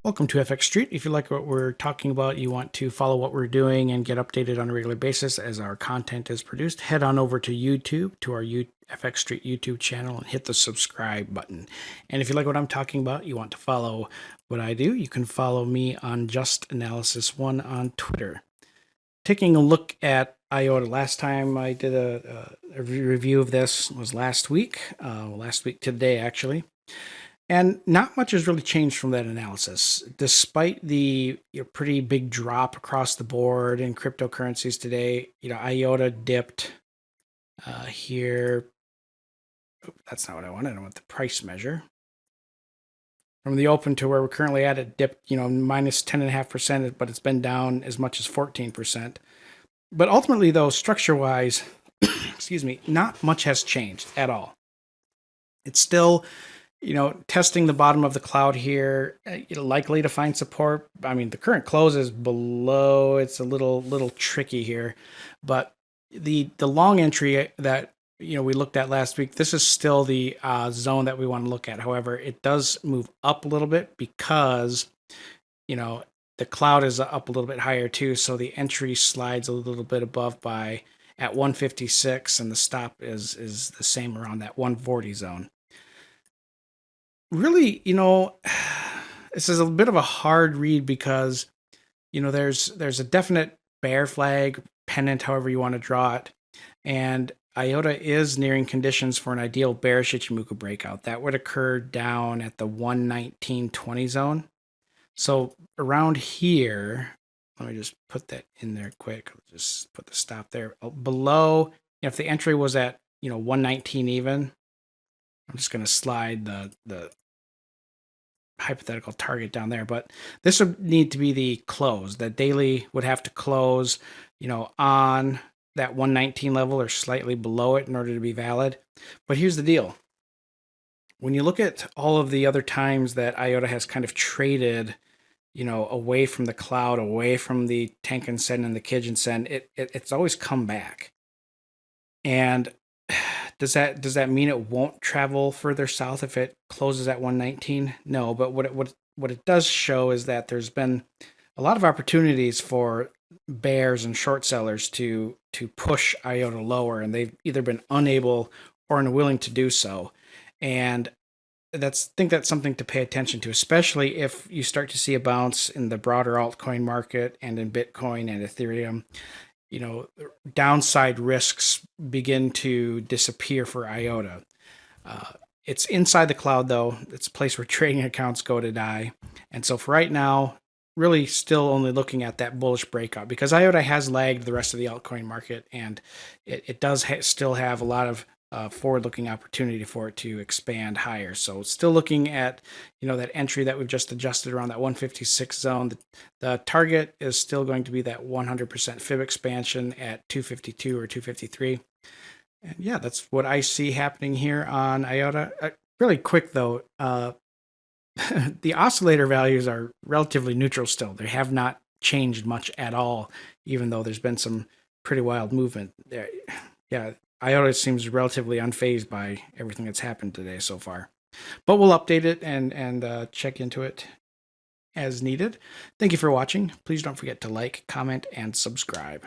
Welcome to FX Street. If you like what we're talking about, you want to follow what we're doing and get updated on a regular basis as our content is produced, head on over to YouTube, to our FX Street YouTube channel, and hit the subscribe button. And if you like what I'm talking about, you want to follow what I do, you can follow me on Just Analysis 1 on Twitter. Taking a look at IOTA, last time I did a review of this was last week today actually. And not much has really changed from that analysis, despite the pretty big drop across the board in cryptocurrencies today. IOTA dipped here. Oh, that's not what I wanted. I want the price measure. From the open to where we're currently at, it dipped, minus 10.5%, but it's been down as much as 14%. But ultimately, though, structure-wise, excuse me, not much has changed at all. It's still testing the bottom of the cloud here, likely to find support. I mean, the current close is below. It's a little tricky here, but the long entry that we looked at last week, this is still the zone that we want to look at. However, it does move up a little bit because the cloud is up a little bit higher too, so the entry slides a little bit above by at 156, and the stop is the same around that 140 zone. Really, this is a bit of a hard read because, there's a definite bear flag, pennant, however you want to draw it. And IOTA is nearing conditions for an ideal bearish Ichimoku breakout. That would occur down at the 119.20 zone. So around here, let me just put that in there quick. I'll just put the stop there. Below, if the entry was at, 119 even, I'm just going to slide the hypothetical target down there, but this would need to be the close. The daily would have to close, on that 119 level or slightly below it in order to be valid. But here's the deal. When you look at all of the other times that IOTA has kind of traded, away from the cloud, away from the Tenkan Sen and the Kijun Sen, it's always come back. And does that mean it won't travel further south if it closes at 119? No, but what it does show is that there's been a lot of opportunities for bears and short sellers to push IOTA lower, and they've either been unable or unwilling to do so. And I think that's something to pay attention to, especially if you start to see a bounce in the broader altcoin market and in Bitcoin and Ethereum. Downside risks begin to disappear for IOTA. It's inside the cloud, though. It's a place where trading accounts go to die. And so for right now, really still only looking at that bullish breakout because IOTA has lagged the rest of the altcoin market, and it does still have a lot of forward-looking opportunity for it to expand higher. So still looking at that entry that we've just adjusted around that 156 zone. The target is still going to be that 100% fib expansion at 252 or 253. And yeah, that's what I see happening here on IOTA. Really quick though, the oscillator values are relatively neutral still. They have not changed much at all, even though there's been some pretty wild movement there. Yeah, IOTA seems relatively unfazed by everything that's happened today so far. But we'll update it and check into it as needed. Thank you for watching. Please don't forget to like, comment, and subscribe.